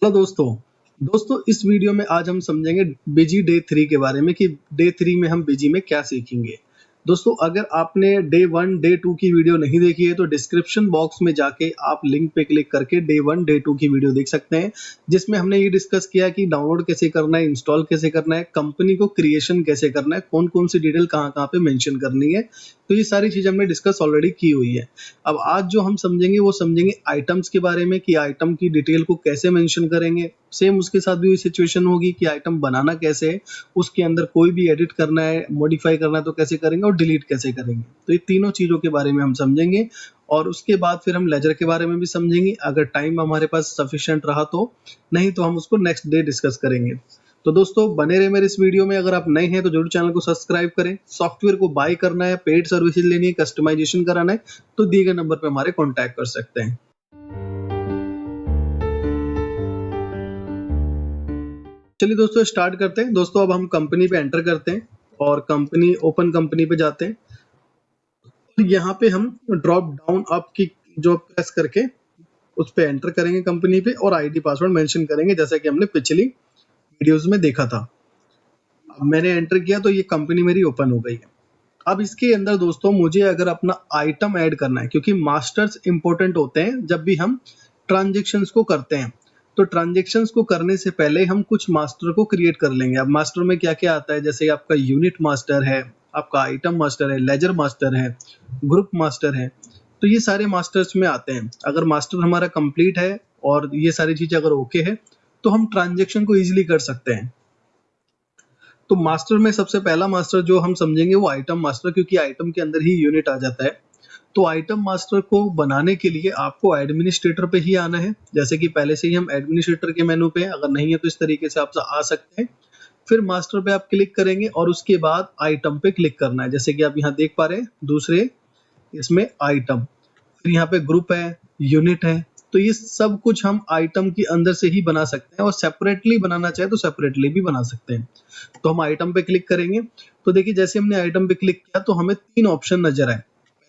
Hello दोस्तों। इस video में आज हम समझेंगे बिजी डे 3 के बारे में कि डे 3 में हम बिजी में क्या सीखेंगे। दोस्तों, अगर आपने डे 1 डे 2 की वीडियो नहीं देखी है तो डिस्क्रिप्शन बॉक्स में जाके आप लिंक पे क्लिक करके डे 1 डे 2 की वीडियो देख सकते हैं, जिसमें हमने ये डिस्कस किया कि डाउनलोड कैसे करना है, इंस्टॉल कैसे करना है, कंपनी को क्रिएशन कैसे करना है, कौन-कौन सी डिटेल कहाँ-कहाँ पे मेंशन करनी है। तो ये सारी चीज़ हमने डिस्कस ऑलरेडी की हुई है। अब आज जो हम समझेंगे वो समझेंगे आइटम्स के बारे में कि आइटम की डिटेल को कैसे मेंशन करेंगे। सेम उसके साथ भी वही सिचुएशन होगी कि आइटम बनाना कैसे है, उसके अंदर कोई भी एडिट करना है, मॉडिफाई करना है तो कैसे करेंगे और डिलीट कैसे करेंगे। तो ये तीनों चीज़ों के बारे में हम समझेंगे और उसके बाद फिर हम लेजर के बारे में भी समझेंगे, अगर टाइम हमारे पास सफिशिएंट रहा तो, नहीं तो हम उसको नेक्स्ट डे डिस्कस करेंगे। तो दोस्तों बने रहे मेरे इस वीडियो में। अगर आप नए हैं तो जरूर चैनल को सब्सक्राइब करें। सॉफ्टवेयर को बाय करना है, पेड सर्विसेज लेनी है, कस्टमाइजेशन कराना है तो दिए गए नंबर पे हमारे कांटेक्ट कर सकते हैं। चलिए दोस्तों स्टार्ट करते हैं। दोस्तों अब हम कंपनी पे एंटर करते हैं और ओपन कंपनी पे जाते हैं। तो यहाँ पे हम ड्रॉप डाउन अप की जो प्रेस करके उस पे एंटर करेंगे कंपनी पे और आईडी पासवर्ड मेंशन करेंगे, जैसा कि हमने पिछली वीडियोस में देखा था। अब मैंने एंटर किया तो ये कंपनी मेरी ओपन हो गई है। अब इसके अंदर दोस्तों मुझे अगर अपना आइटम ऐड करना है, क्योंकि मास्टर्स इंपॉर्टेंट होते हैं जब भी हम ट्रांजेक्शन्स को करते हैं। तो ट्रांजेक्शन्स को करने से पहले हम कुछ मास्टर को क्रिएट कर लेंगे। अब मास्टर में क्या क्या आता है, जैसे आपका यूनिट मास्टर है, आपका आइटम मास्टर है, लेजर मास्टर है, ग्रुप मास्टर है। तो ये सारे मास्टर्स में आते हैं। अगर मास्टर हमारा कंप्लीट है और ये सारी चीजें अगर ओके है तो हम ट्रांजेक्शन को इजिली कर सकते हैं। तो मास्टर में सबसे पहला मास्टर जो हम समझेंगे वो आइटम मास्टर, क्योंकि आइटम के अंदर ही यूनिट आ जाता है। तो आइटम मास्टर को बनाने के लिए आपको एडमिनिस्ट्रेटर पे ही आना है। जैसे कि पहले से ही हम एडमिनिस्ट्रेटर के मेनू पे हैं, अगर नहीं है तो इस तरीके से आप आ सकते हैं। फिर मास्टर पे आप क्लिक करेंगे और उसके बाद आइटम पे क्लिक करना है, जैसे कि आप यहाँ देख पा रहे हैं दूसरे इसमें आइटम। फिर यहाँ पे ग्रुप है, यूनिट है। तो ये सब कुछ हम आइटम के अंदर से ही बना सकते हैं और सेपरेटली बनाना चाहे तो सेपरेटली भी बना सकते हैं। तो हम आइटम पे क्लिक करेंगे तो देखिए जैसे हमने आइटम पे क्लिक किया तो हमें 3 ऑप्शन नजर आए।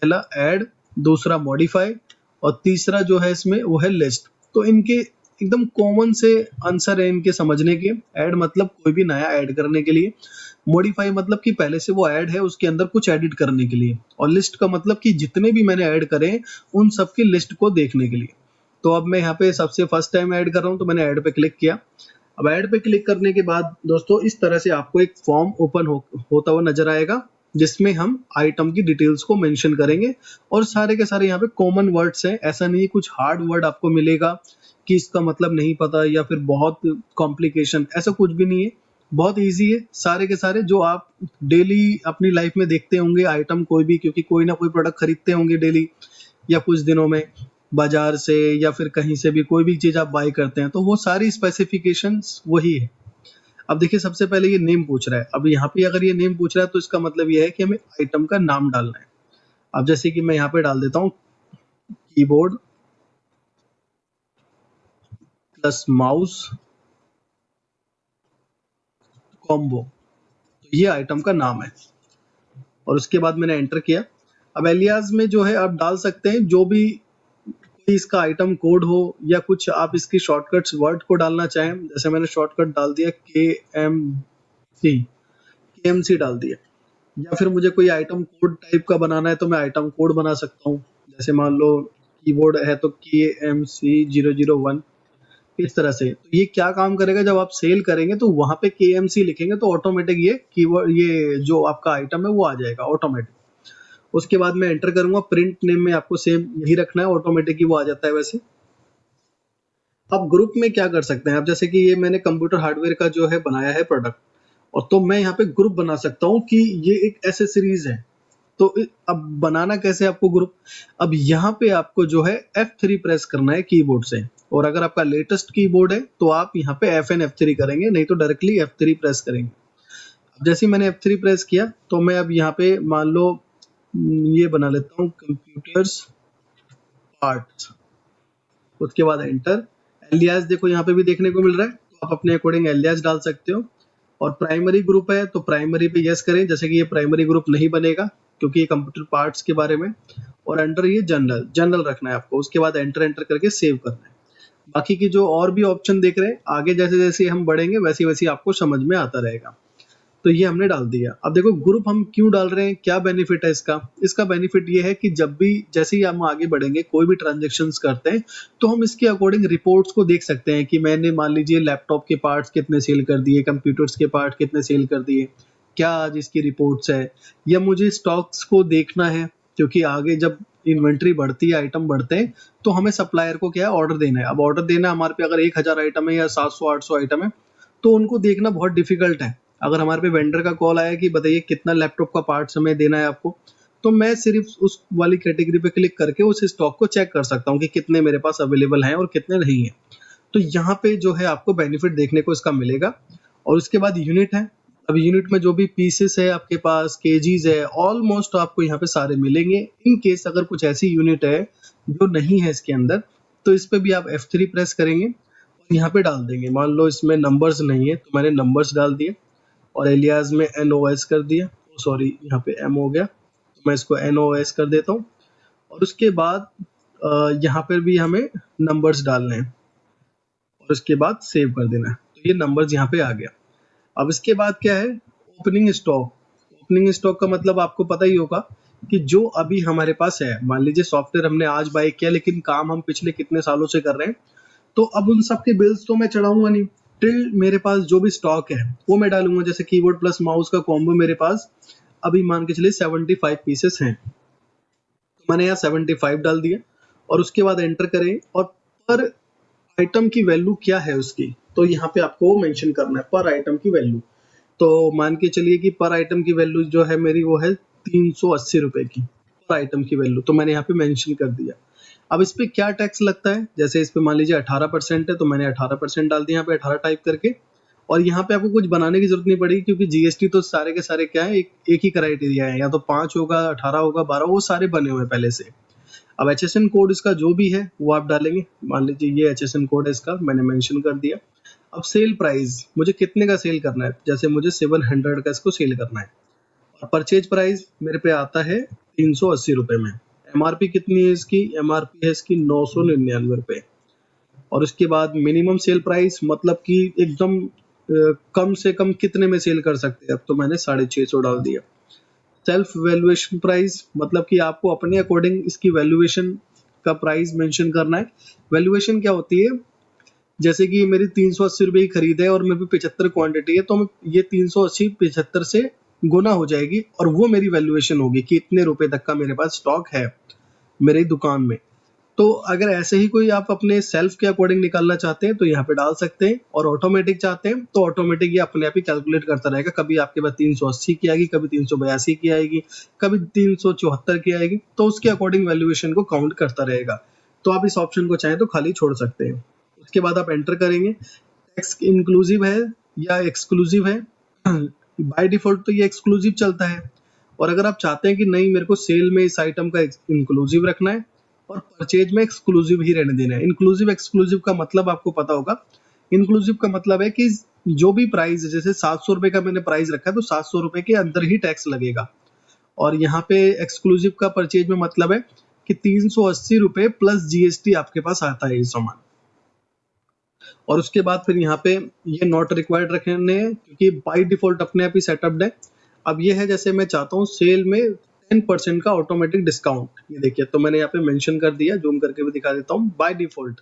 पहला ऐड, दूसरा मॉडिफाई और तीसरा जो है इसमें वो है लिस्ट। तो इनके एकदम कॉमन से आंसर है इनके समझने के। ऐड मतलब कोई भी नया ऐड करने के लिए, मॉडिफाई मतलब कि पहले से वो ऐड है उसके अंदर कुछ एडिट करने के लिए, और लिस्ट का मतलब कि जितने भी मैंने ऐड करे उन सब की लिस्ट को देखने के लिए। तो अब मैं यहाँ पे सबसे फर्स्ट टाइम ऐड कर रहा हूँ तो मैंने ऐड पे क्लिक किया। अब ऐड पे क्लिक करने के बाद दोस्तों इस तरह से आपको एक फॉर्म ओपन होता हुआ नजर आएगा, जिसमें हम आइटम की डिटेल्स को मेंशन करेंगे और सारे के सारे यहाँ पे कॉमन वर्ड्स हैं। ऐसा नहीं है कुछ हार्ड वर्ड आपको मिलेगा कि इसका मतलब नहीं पता या फिर बहुत कॉम्प्लिकेशन, ऐसा कुछ भी नहीं है। बहुत इजी है। सारे के सारे जो आप डेली अपनी लाइफ में देखते होंगे आइटम कोई भी, क्योंकि कोई ना कोई प्रोडक्ट खरीदते होंगे डेली या कुछ दिनों में बाजार से या फिर कहीं से भी कोई भी चीज आप बाय करते हैं तो वो सारी स्पेसिफिकेशंस वही है। अब देखिए सबसे पहले ये नेम पूछ रहा है। अब यहाँ पे अगर ये नेम पूछ रहा है तो इसका मतलब ये है कि हमें आइटम का नाम डालना है। अब जैसे कि मैं यहाँ पे डाल देता हूँ कीबोर्ड प्लस माउस कॉम्बो। तो ये आइटम का नाम है और उसके बाद मैंने एंटर किया। अब एलियास में जो है आप डाल सकते हैं जो भी कोई इसका आइटम कोड हो या कुछ आप इसकी शॉर्टकट्स वर्ड को डालना चाहें। जैसे मैंने शॉर्टकट डाल दिया के एम सी डाल दिया। या फिर मुझे कोई आइटम कोड टाइप का बनाना है तो मैं आइटम कोड बना सकता हूँ। जैसे मान लो कीबोर्ड है तो KMC001, इस तरह से। तो ये क्या काम करेगा, जब आप सेल करेंगे तो वहां पे KMC लिखेंगे तो ऑटोमेटिक ये कीवर्ड, ये जो आपका आइटम है वो आ जाएगा ऑटोमेटिक। उसके बाद मैं एंटर करूंगा। प्रिंट नेम में आपको सेम यही रखना है, ऑटोमेटिक ही वो आ जाता है वैसे। अब ग्रुप में क्या कर सकते हैं, अब जैसे कि ये मैंने कंप्यूटर हार्डवेयर का जो है बनाया है प्रोडक्ट, और तो मैं यहाँ पे ग्रुप बना सकता हूँ कि ये एक एसेसरीज है। तो अब बनाना कैसे आपको ग्रुप, अब यहाँ पे आपको जो है F3 प्रेस करना है कीबोर्ड से। और अगर आपका लेटेस्ट कीबोर्ड है तो आप यहाँ पे FN F3 करेंगे, नहीं तो डायरेक्टली F3 प्रेस करेंगे। अब जैसे ही मैंने F3 प्रेस किया तो मैं अब यहाँ पे मान लो ये बना लेता हूँ कंप्यूटर्स पार्ट्स। उसके बाद एंटर। एलियास देखो यहाँ पे भी देखने को मिल रहा है, तो आप अपने अकॉर्डिंग एलियास डाल सकते हो। और प्राइमरी ग्रुप है तो प्राइमरी पे यस करें, जैसे कि ये प्राइमरी ग्रुप नहीं बनेगा क्योंकि ये कंप्यूटर पार्ट्स के बारे में। और अंडर ये जनरल रखना है आपको। उसके बाद एंटर करके सेव करना है। बाकी की जो और भी ऑप्शन देख रहे हैं, आगे जैसे जैसे हम बढ़ेंगे वैसे वैसे आपको समझ में आता रहेगा। तो ये हमने डाल दिया। अब देखो ग्रुप हम क्यों डाल रहे हैं, क्या बेनिफिट है इसका? इसका बेनिफिट ये है कि जब भी जैसे ही हम आगे बढ़ेंगे, कोई भी ट्रांजेक्शन्स करते हैं, तो हम इसके अकॉर्डिंग रिपोर्ट्स को देख सकते हैं कि मैंने मान लीजिए लैपटॉप के पार्ट्स कितने सेल कर दिए, कंप्यूटर्स के पार्ट कितने सेल कर दिए, क्या आज इसकी रिपोर्ट्स है, या मुझे स्टॉक्स को देखना है, क्योंकि आगे जब इन्वेंट्री बढ़ती है, आइटम बढ़ते हैं, तो हमें सप्लायर को क्या है, ऑर्डर देना है। अब ऑर्डर देना हमारे पे अगर 1000 आइटम है या 700-800 आइटम है, तो उनको देखना बहुत डिफिकल्ट है। अगर हमारे पे वेंडर का कॉल आया कि बताइए कितना लैपटॉप का पार्ट्स हमें देना है आपको, तो मैं सिर्फ उस वाली कैटेगरी पे क्लिक करके उस स्टॉक को चेक कर सकता हूँ कि कितने मेरे पास अवेलेबल हैं और कितने नहीं है। तो यहाँ पे जो है आपको बेनिफिट देखने को इसका मिलेगा। और उसके बाद यूनिट है। अब यूनिट में जो भी पीसेस है आपके पास, केजीज है, ऑलमोस्ट आपको यहाँ पे सारे मिलेंगे। इन केस अगर कुछ ऐसी यूनिट है जो नहीं है इसके अंदर, तो इस पे भी आप F3 प्रेस करेंगे, यहाँ पे डाल देंगे। मान लो इसमें नंबर्स नहीं है, तो मैंने नंबर्स डाल दिए और एलियास में NOS कर दिया। सॉरी, यहाँ पे M हो गया, तो मैं इसको NOS कर देता हूँ। और उसके बाद यहाँ पर भी हमें नंबर्स डालने हैं और उसके बाद सेव कर देना है। तो ये नंबर्स यहाँ पे आ गया। अब इसके बाद क्या है, ओपनिंग स्टॉक। ओपनिंग स्टॉक का मतलब आपको पता ही होगा कि जो अभी हमारे पास है, मान लीजिए सॉफ्टवेयर हमने आज बाय किया, लेकिन काम हम पिछले कितने सालों से कर रहे हैं, तो अब उन सब के बिल्स तो मैं चढ़ाऊंगा नहीं। टिल मेरे पास जो भी स्टॉक है वो मैं डालूंगा। जैसे कीबोर्ड प्लस माउस का कॉम्बो मेरे पास अभी मान के चलिए 75 पीसेस हैं, तो मैंने यहाँ 75 डाल दिया और उसके बाद एंटर करें। और पर आइटम की वैल्यू क्या है उसकी, तो यहाँ पे आपको मेंशन करना है पर आइटम की वैल्यू। तो मान के चलिए कि पर आइटम की वैल्यू जो है मेरी वो है 380 रुपए की पर आइटम की वैल्यू, तो मैंने यहाँ पे मेंशन कर दिया। अब इस पे क्या टैक्स लगता है, जैसे इस पे मान लीजिए 18% है, तो मैंने 18% डाल दिया यहाँ पे 18 टाइप करके। और यहाँ पे आपको कुछ बनाने की जरूरत नहीं पड़ेगी, क्योंकि जीएसटी तो सारे के सारे क्या है, एक ही क्राइटेरिया है, या तो 5 होगा, 18 होगा, 12, वो सारे बने हुए हैं पहले से। अब HSN कोड इसका जो भी है वो आप डालेंगे। मान लीजिए ये HSN कोड है इसका, मैंने मेंशन कर दिया। अब सेल प्राइस, मुझे कितने का सेल करना है, जैसे मुझे 700 का इसको सेल करना है। और परचेज प्राइस मेरे पे आता है 380 रुपए में। MRP कितनी है इसकी, MRP है इसकी 999 रुपए। और उसके बाद मिनिमम सेल प्राइस, मतलब कि एकदम कम से कम कितने में सेल कर सकते हैं, अब तो मैंने 650 डाल दिया। सेल्फ वैल्यूएशन प्राइस, मतलब कि आपको अपने अकॉर्डिंग इसकी वैल्यूएशन का प्राइस मेंशन करना है। वैल्यूएशन क्या होती है, जैसे कि मेरी 380 रुपए की खरीद है और मेरे पे 75 क्वांटिटी है, तो ये 380 75 से गुना हो जाएगी और वो मेरी वैल्यूएशन होगी कि इतने रुपए तक का मेरे पास स्टॉक है मेरी दुकान में। तो अगर ऐसे ही कोई आप अपने सेल्फ के अकॉर्डिंग निकालना चाहते हैं तो यहाँ पे डाल सकते हैं, और ऑटोमेटिक चाहते हैं तो ऑटोमेटिक ये अपने आप ही कैलकुलेट करता रहेगा। कभी आपके पास 380 की आएगी, कभी 382 की आएगी, कभी 374 की आएगी, तो उसके अकॉर्डिंग वैल्यूएशन को काउंट करता रहेगा। तो आप इस ऑप्शन को चाहें तो खाली छोड़ सकते हैं। उसके बाद आप एंटर करेंगे, टैक्स इंक्लूसिव है या एक्सक्लूसिव है। बाय डिफॉल्ट तो ये एक्सक्लूसिव चलता है, और अगर आप चाहते हैं कि नहीं मेरे को सेल में इस आइटम का इंक्लूसिव रखना है और परचेज में एक्सक्लूसिव ही रहने देना है। इंक्लूसिव एक्सक्लूसिव का मतलब आपको पता होगा। इंक्लूसिव का मतलब है कि जो भी प्राइस है, जैसे 700 रुपए का मैंने प्राइस रखा है, तो 700 रुपए के अंदर ही टैक्स लगेगा। और यहाँ पे एक्सक्लूसिव का परचेज में मतलब है कि 380 रुपए प्लस जीएसटी आपके पास आता है ये सामान। और उसके बाद फिर यहाँ पे ये नॉट रिक्वायर्ड रखने हैं, क्योंकि बाय डिफॉल्ट अपने आप ही सेटअप्ड है। अब ये है, जैसे मैं चाहता हूँ सेल में 10% का ऑटोमेटिक डिस्काउंट, ये देखिए, तो मैंने यहाँ पे मेंशन कर दिया, जूम करके भी दिखा देता हूँ। बाय डिफॉल्ट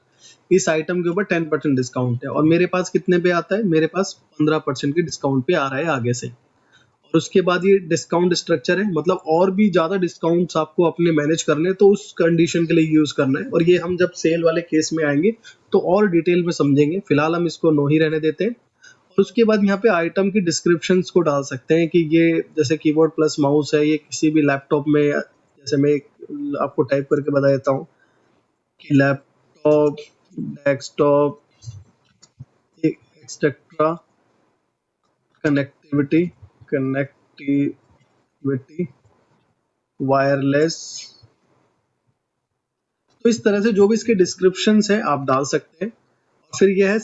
इस आइटम के ऊपर 10% डिस्काउंट है, और मेरे पास कितने पे आता है, मेरे पास 15% के डिस्काउंट पे आ रहा है आगे से। और उसके बाद ये डिस्काउंट स्ट्रक्चर है, मतलब और भी ज्यादा डिस्काउंट्स आपको अपने मैनेज करने हैं, तो उस कंडीशन के लिए यूज करना है। और ये हम जब सेल वाले केस में आएंगे तो और डिटेल में समझेंगे, फिलहाल हम इसको नो ही रहने देते हैं। और उसके बाद यहाँ पे आइटम की डिस्क्रिप्शंस को डाल सकते हैं कि ये जैसे कीबोर्ड प्लस माउस है, ये किसी भी लैपटॉप में, जैसे मैं आपको टाइप करके बता देता हूँ कि laptop, desktop, etcetera, connectivity, wireless. तो इस तरह से जो भी इसके डिस्क्रिप्शंस हैं आप डाल सकते हैं। फिर यह है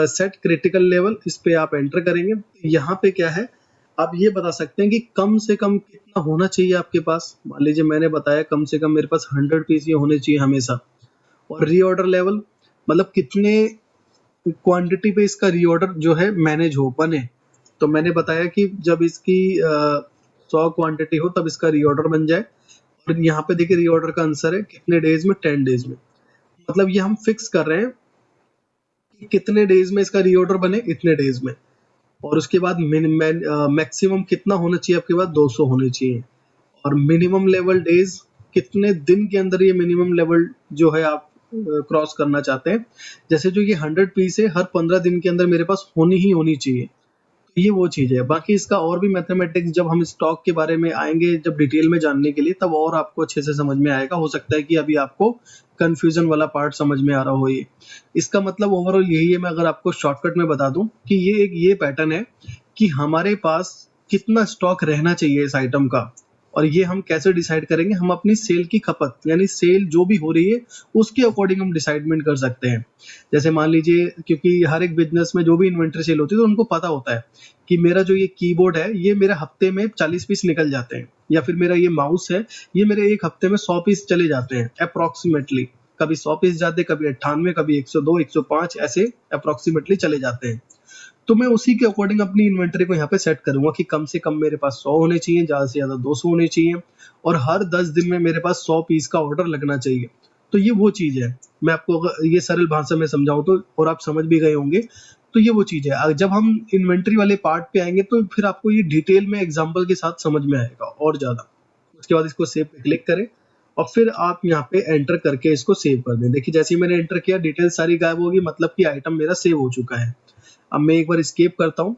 सेट क्रिटिकल लेवल, इस पे आप एंटर करेंगे। यहाँ पे क्या है, आप ये बता सकते हैं कि कम से कम कितना होना चाहिए आपके पास। मान लीजिए मैंने बताया कम से कम मेरे पास 100 पीस ये होने चाहिए हमेशा। और रीऑर्डर लेवल, मतलब कितने क्वांटिटी पे इसका रीऑर्डर जो है मैनेज हो बने। तो मैंने बताया कि जब इसकी 100 क्वांटिटी हो तब इसका रीऑर्डर बन जाए। और यहाँ पे देखिए रीऑर्डर का आंसर है कितने डेज में, 10 डेज में। मतलब ये हम फिक्स कर रहे हैं कि कितने डेज में इसका रीऑर्डर बने, इतने डेज में। और उसके बाद मैक्सिमम कितना होना चाहिए आपके पास, 200 होने चाहिए। और मिनिमम लेवल डेज, कितने दिन के अंदर ये मिनिमम लेवल जो है आप क्रॉस करना चाहते हैं। जैसे जो ये 100 पीस है, हर 15 दिन के अंदर मेरे पास होनी ही होनी चाहिए। ये वो चीज़ है। बाकी इसका और भी मैथमेटिक्स जब हम स्टॉक के बारे में आएँगे जब डिटेल में जानने के लिए, तब और आपको अच्छे से समझ में आएगा। हो सकता है कि अभी आपको कन्फ्यूज़न वाला पार्ट समझ में आ रहा हो ये। इसका मतलब ओवरऑल यही है, मैं अगर आपको शॉर्टकट में बता दूँ कि ये पैटर्न है कि हमारे पास कितना स्टॉक रहना चाहिए इस आइटम का। और ये हम कैसे डिसाइड करेंगे, हम अपनी सेल की खपत यानी सेल जो भी हो रही है उसके अकॉर्डिंग हम डिसाइडमेंट कर सकते हैं। जैसे मान लीजिए, क्योंकि हर एक बिज़नेस में जो भी इन्वेंटरी सेल होती है तो उनको पता होता है कि मेरा जो ये कीबोर्ड है ये मेरे हफ्ते में 40 पीस निकल जाते हैं, या फिर मेरा ये माउस है ये मेरे एक हफ्ते में 100 पीस चले जाते हैं अप्रोक्सीमेटली। कभी 100 पीस जाते हैं, कभी 98, कभी 102, 105 ऐसे अप्रोक्सीमेटली चले जाते हैं। तो मैं उसी के अकॉर्डिंग अपनी इन्वेंटरी को यहाँ पे सेट करूंगा कि कम से कम मेरे पास 100 होने चाहिए, ज़्यादा से ज़्यादा 200 होने चाहिए, और हर 10 दिन में मेरे पास 100 पीस का ऑर्डर लगना चाहिए। तो ये वो चीज़ है। मैं आपको अगर ये सरल भाषा में समझाऊँ तो, और आप समझ भी गए होंगे, तो ये वो चीज़ है। जब हम इन्वेंटरी वाले पार्ट पे आएँगे तो फिर आपको ये डिटेल में एग्ज़ाम्पल के साथ समझ में आएगा और ज़्यादा। उसके बाद इसको सेव पे क्लिक करें और फिर आप यहाँ पे एंटर करके इसको सेव कर दें। देखिए जैसे ही मैंने एंटर किया डिटेल सारी गायब होगी, मतलब कि आइटम मेरा सेव हो चुका है। अब मैं एक बार एस्केप करता हूँ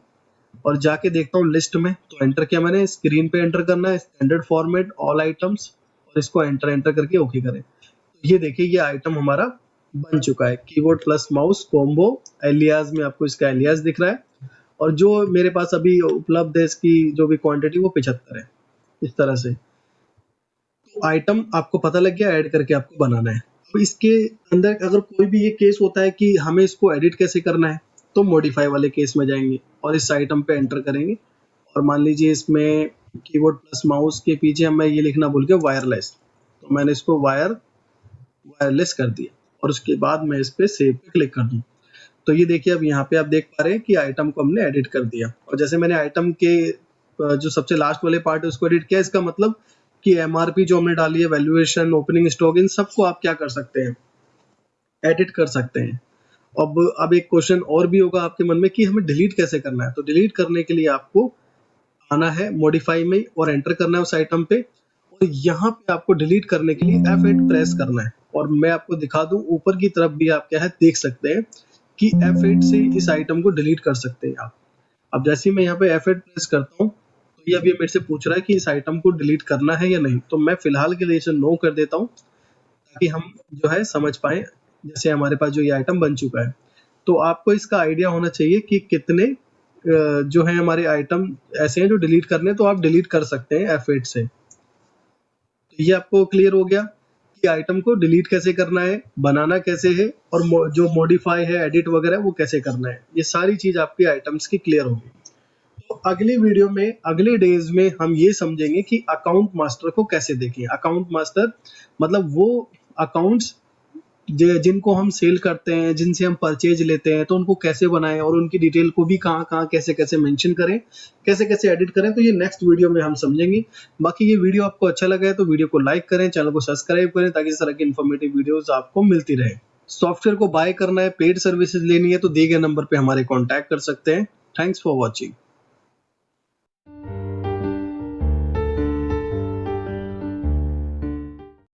और जाके देखता हूँ लिस्ट में, तो एंटर किया मैंने, स्क्रीन पे एंटर करना है स्टैंडर्ड फॉर्मेट ऑल आइटम्स, और इसको एंटर करके ओके करें। तो ये देखिए ये आइटम हमारा बन चुका है, कीबोर्ड प्लस माउस कॉम्बो। एलियास में आपको इसका एलियास दिख रहा है, और जो मेरे पास अभी उपलब्ध है इसकी जो भी क्वांटिटी वो 75 है। इस तरह से आइटम आपको पता लग गया, ऐड करके आपको बनाना है। तो इसके अंदर अगर कोई भी ये केस होता है कि हमें इसको एडिट कैसे करना है, तो मॉडिफाई वाले केस में जाएंगे और इस आइटम पे एंटर करेंगे। और मान लीजिए इसमें कीबोर्ड प्लस माउस के पीछे मैं ये लिखना भूल गया वायरलेस, तो मैंने इसको वायरलेस कर दिया और उसके बाद मैं इस पे सेव पे क्लिक कर दूं। तो ये देखिए अब यहाँ पे आप देख पा रहे हैं कि आइटम को हमने एडिट कर दिया। और जैसे मैंने आइटम के जो सबसे लास्ट वाले पार्ट है उसको एडिट किया, इसका मतलब कि एमआरपी जो हमने डाली है, वैल्यूएशन, ओपनिंग स्टॉक, इन सबको आप क्या कर सकते हैं, एडिट कर सकते हैं। अब एक क्वेश्चन और भी होगा आपके मन में कि हमें डिलीट कैसे करना है। तो डिलीट करने के लिए आपको आना है मॉडिफाई में और एंटर करना है उस आइटम पे, और यहाँ पे आपको डिलीट करने के लिए F8 प्रेस करना है। और मैं आपको दिखा दूं, ऊपर की तरफ भी आप क्या है देख सकते हैं कि F8 से इस आइटम को डिलीट कर सकते हैं आप। अब जैसे ही मैं यहाँ पे F8 प्रेस करता हूँ तो ये अभी मेरे से पूछ रहा है कि इस आइटम को डिलीट करना है या नहीं, तो मैं फिलहाल के लिए इसे नो कर देता हूँ ताकि हम जो है समझ पाए। जैसे हमारे पास जो ये आइटम बन चुका है, तो आपको इसका आइडिया होना चाहिए कि कितने जो है हमारे आइटम ऐसे हैं जो डिलीट करने, तो आप डिलीट कर सकते हैं F8 से। तो ये आपको क्लियर हो गया कि आइटम को डिलीट कैसे करना है, बनाना कैसे है, और जो मॉडिफाई है, एडिट वगैरह वो कैसे करना है। ये सारी चीज आपकी आइटम्स की क्लियर होगी। तो अगली वीडियो में, अगले डेज में हम ये समझेंगे कि अकाउंट मास्टर को कैसे देखें। अकाउंट मास्टर मतलब वो अकाउंट्स जिनको हम सेल करते हैं, जिनसे हम परचेज लेते हैं, तो उनको कैसे बनाएं और उनकी डिटेल को भी कहाँ कहाँ कैसे कैसे मेंशन करें, कैसे कैसे एडिट करें, तो ये नेक्स्ट वीडियो में हम समझेंगे। बाकी ये वीडियो आपको अच्छा लगा है तो वीडियो को लाइक करें, चैनल को सब्सक्राइब करें ताकि इस तरह की इन्फॉर्मेटिव वीडियोस आपको मिलती रहे। सॉफ्टवेयर को बाय करना है, पेड सर्विसेज लेनी है, तो दिए गए नंबर पे हमारे कॉन्टैक्ट कर सकते हैं। Thanks for watching.